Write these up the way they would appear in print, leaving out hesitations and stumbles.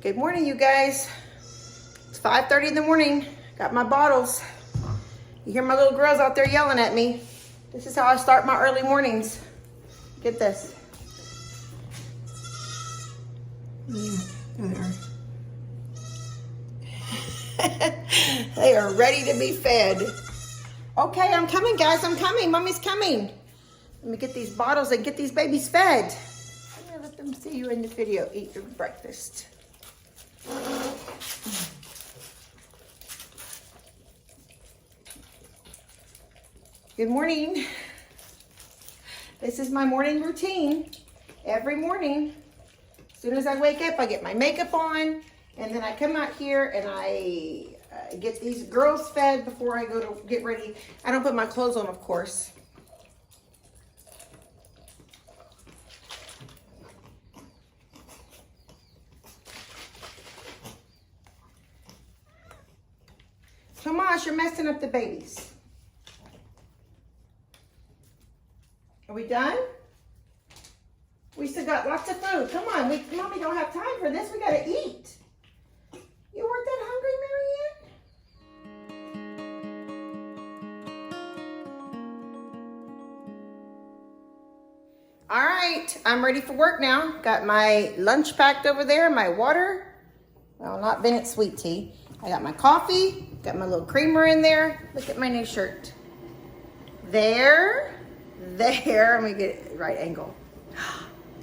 Good morning, you guys. It's 5:30 in the morning. Got my bottles. You hear my little girls out there yelling at me. This is how I start my early mornings. Get this. They are ready to be fed. Okay, I'm coming, guys. I'm coming. Mommy's coming. Let me get these bottles and get these babies fed. I'm gonna let them see you in the video. Eat your breakfast. Good morning. This is my morning routine. Every morning, as soon as I wake up, I get my makeup on, and then I come out here and I get these girls fed before I go to get ready. I don't put my clothes on, of course. Tomas, you're messing up the babies. Are we done? We still got lots of food. Come on, Mommy don't have time for this. We gotta eat. You weren't that hungry, Marianne? All right, I'm ready for work now. Got my lunch packed over there, my water. Well, not Bennett sweet tea. I got my coffee, got my little creamer in there. Look at my new shirt. There, let me get it right angle.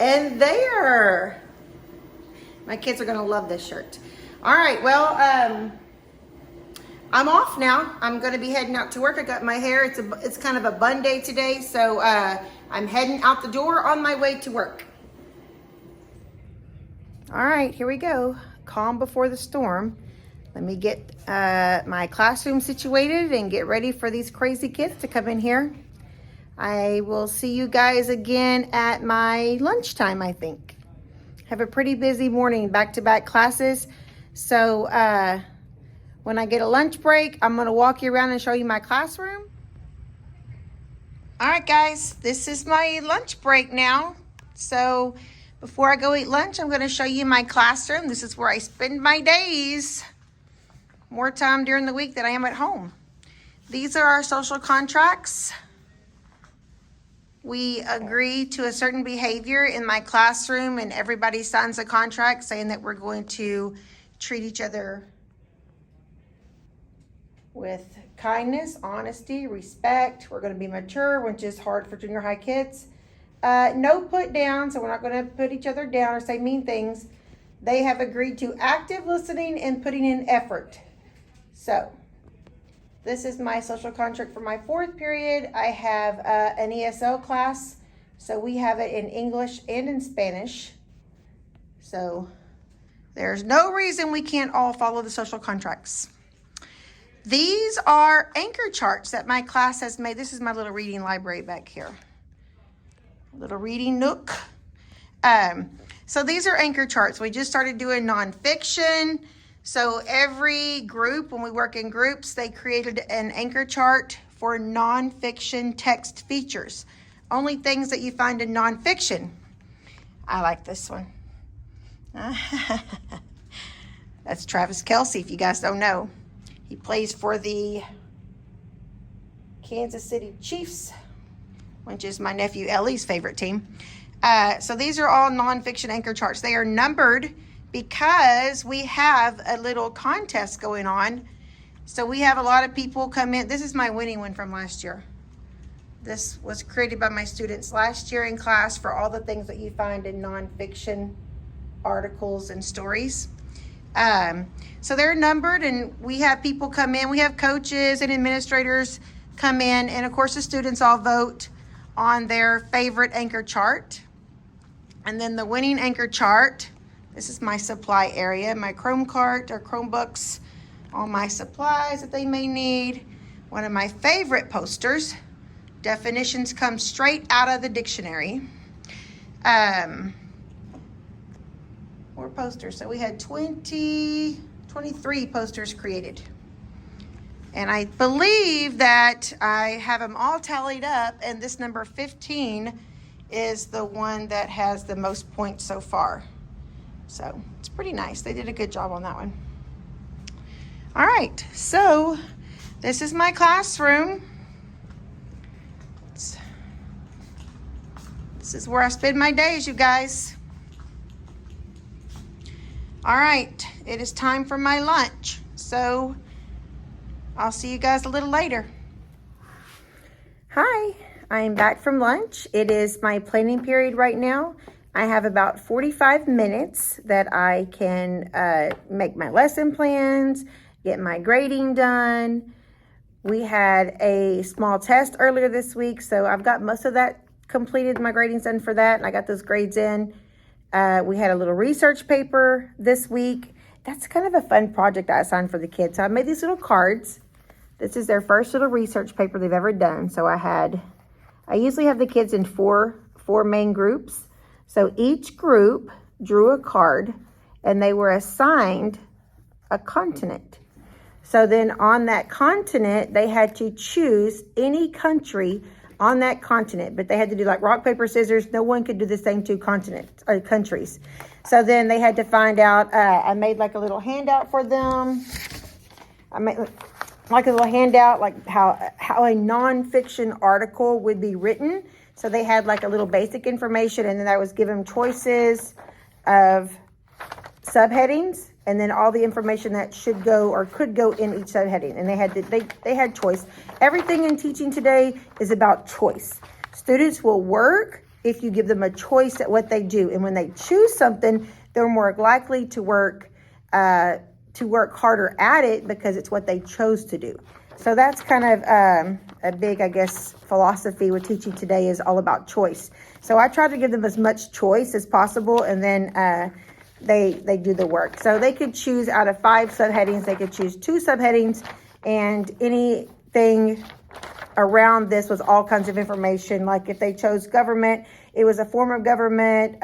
And there. My kids are gonna love this shirt. All right, well, I'm off now. I'm gonna be heading out to work. I got my hair, it's kind of a bun day today, so I'm heading out the door on my way to work. All right, here we go. Calm before the storm. Let me get my classroom situated and get ready for these crazy kids to come in here. I will see you guys again at my lunchtime, I think. Have a pretty busy morning, back-to-back classes. So when I get a lunch break, I'm gonna walk you around and show you my classroom. All right, guys, this is my lunch break now. So before I go eat lunch, I'm gonna show you my classroom. This is where I spend my days. More time during the week than I am at home. These are our social contracts. We agree to a certain behavior in my classroom, and everybody signs a contract saying that we're going to treat each other with kindness, honesty, respect. We're going to be mature, which is hard for junior high kids. No put down, so we're not going to put each other down or say mean things. They have agreed to active listening and putting in effort. So this is my social contract for my fourth period. I have an ESL class, so we have it in English and in Spanish. So there's no reason we can't all follow the social contracts. These are anchor charts that my class has made. This is my little reading library back here. Little reading nook. So these are anchor charts. We just started doing nonfiction. So every group, when we work in groups, they created an anchor chart for nonfiction text features. Only things that you find in nonfiction. I like this one. That's Travis Kelce, if you guys don't know. He plays for the Kansas City Chiefs, which is my nephew Ellie's favorite team. So these are all nonfiction anchor charts. They are numbered because we have a little contest going on. So we have a lot of people come in. This is my winning one from last year. This was created by my students last year in class for all the things that you find in nonfiction articles and stories. So they're numbered, and we have people come in. We have coaches and administrators come in, and of course the students all vote on their favorite anchor chart. And then the winning anchor chart, this is my supply area, my Chrome cart or Chromebooks, all my supplies that they may need. One of my favorite posters, definitions come straight out of the dictionary. More posters. So we had 23 posters created. And I believe that I have them all tallied up, and this number 15 is the one that has the most points so far. So it's pretty nice. They did a good job on that one. All right, so this is my classroom. This is where I spend my days, you guys. All right, it is time for my lunch. So I'll see you guys a little later. Hi, I'm back from lunch. It is my planning period right now. I have about 45 minutes that I can make my lesson plans, get my grading done. We had a small test earlier this week, so I've got most of that completed. My grading's done for that, and I got those grades in. We had a little research paper this week. That's kind of a fun project I assigned for the kids. So I made these little cards. This is their first little research paper they've ever done. So I usually have the kids in four main groups. So each group drew a card and they were assigned a continent. So then on that continent, they had to choose any country on that continent, but they had to do like rock, paper, scissors. No one could do the same two countries. So then they had to find out, I made like a little handout for them. I made like a little handout, like how a nonfiction article would be written. So they had like a little basic information, and then I was given choices of subheadings, and then all the information that should go or could go in each subheading. And they had choice. Everything in teaching today is about choice. Students will work if you give them a choice at what they do. And when they choose something, they're more likely to work harder at it because it's what they chose to do. So that's kind of a big, I guess, philosophy with teaching today is all about choice. So I try to give them as much choice as possible, and then they do the work. So they could choose out of 5 subheadings, they could choose 2 subheadings, and anything around this was all kinds of information. Like if they chose government, it was a form of government.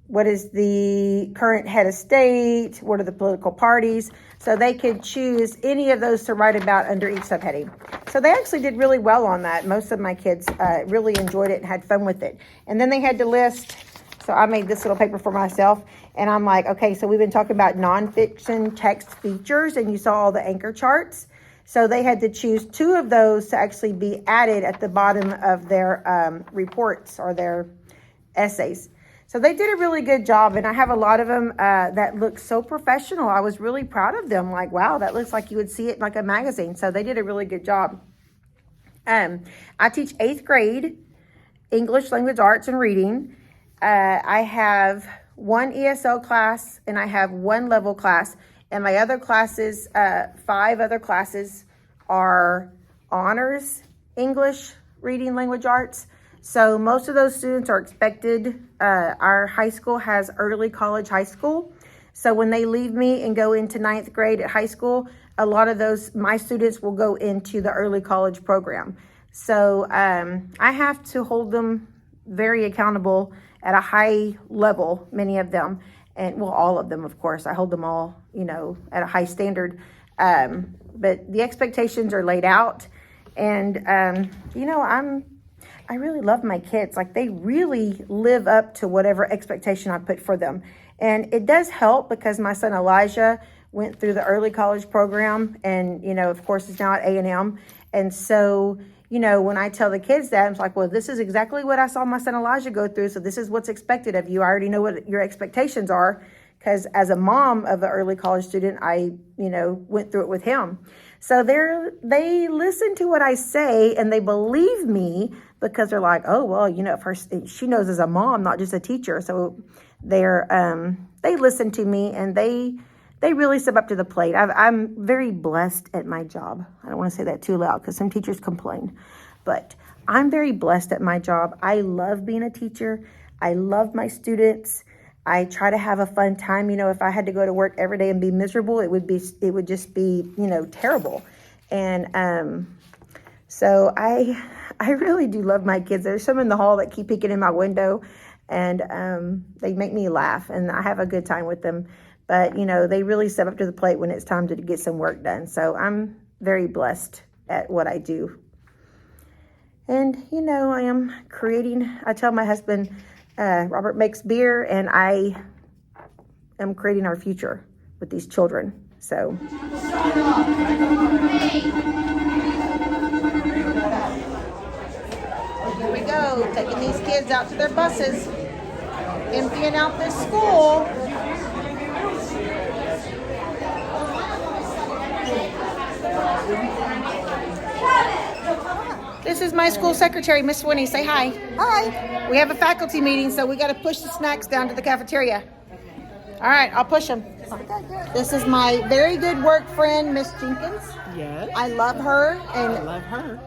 What is the current head of state? What are the political parties? So they could choose any of those to write about under each subheading. So they actually did really well on that. Most of my kids really enjoyed it and had fun with it. And then they had to list. So I made this little paper for myself, and I'm like, okay, so we've been talking about nonfiction text features, and you saw all the anchor charts. So they had to choose 2 of those to actually be added at the bottom of their reports or their essays. So they did a really good job, and I have a lot of them that look so professional. I was really proud of them. Like, wow, that looks like you would see it in like a magazine. So they did a really good job. I teach 8th grade English, language, arts, and reading. I have 1 ESL class and I have 1 level class, and my other classes, 5 other classes are honors English, reading, language, arts. So most of those students are expected. Our high school has early college high school. So when they leave me and go into 9th grade at high school, a lot of my students will go into the early college program. So I have to hold them very accountable at a high level, many of them, and well, all of them, of course. I hold them all, at a high standard. But the expectations are laid out, and I really love my kids. Like, they really live up to whatever expectation I put for them. And it does help because my son Elijah went through the early college program, and of course is now at A&M. And so when I tell the kids that, I'm like, well, this is exactly what I saw my son Elijah go through. So this is what's expected of you. I already know what your expectations are, because as a mom of an early college student, I, went through it with him. So they listen to what I say, and they believe me because they're like, oh, well, she knows as a mom, not just a teacher. So they listen to me, and they really step up to the plate. I'm very blessed at my job. I don't want to say that too loud because some teachers complain, but I'm very blessed at my job. I love being a teacher. I love my students. I try to have a fun time. If I had to go to work every day and be miserable, it would just be, terrible. And so I really do love my kids. There's some in the hall that keep peeking in my window, and they make me laugh, and I have a good time with them. But, they really step up to the plate when it's time to get some work done. So I'm very blessed at what I do. And, I am creating, I tell my husband, Robert makes beer, and I am creating our future with these children. So. Here we go, taking these kids out to their buses, emptying out this school. This is my school secretary, Miss Winnie. Say hi. Hi. We have a faculty meeting, so we got to push the snacks down to the cafeteria. All right, I'll push them. This is my very good work friend, Miss Jenkins. Yes. I love her. And I love her.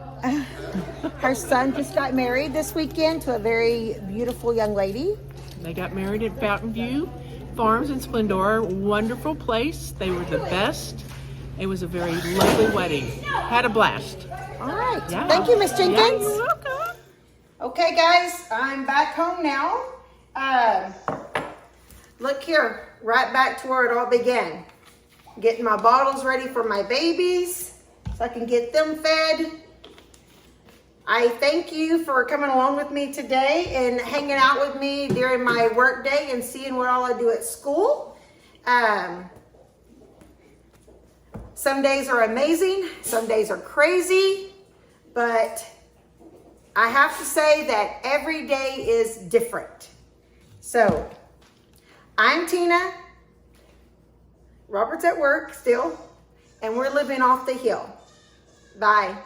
Her son just got married this weekend to a very beautiful young lady. They got married at Fountain View Farms in Splendora. Wonderful place. They were the best. It was a very lovely wedding. Had a blast. All right. Yeah. Thank you, Miss Jenkins. Yeah, you're welcome. Okay, guys, I'm back home now. Look here, right back to where it all began. Getting my bottles ready for my babies so I can get them fed. I thank you for coming along with me today and hanging out with me during my work day and seeing what all I do at school. Some days are amazing, some days are crazy, but I have to say that every day is different. So, I'm Tina, Robert's at work still, and we're living off the hill. Bye.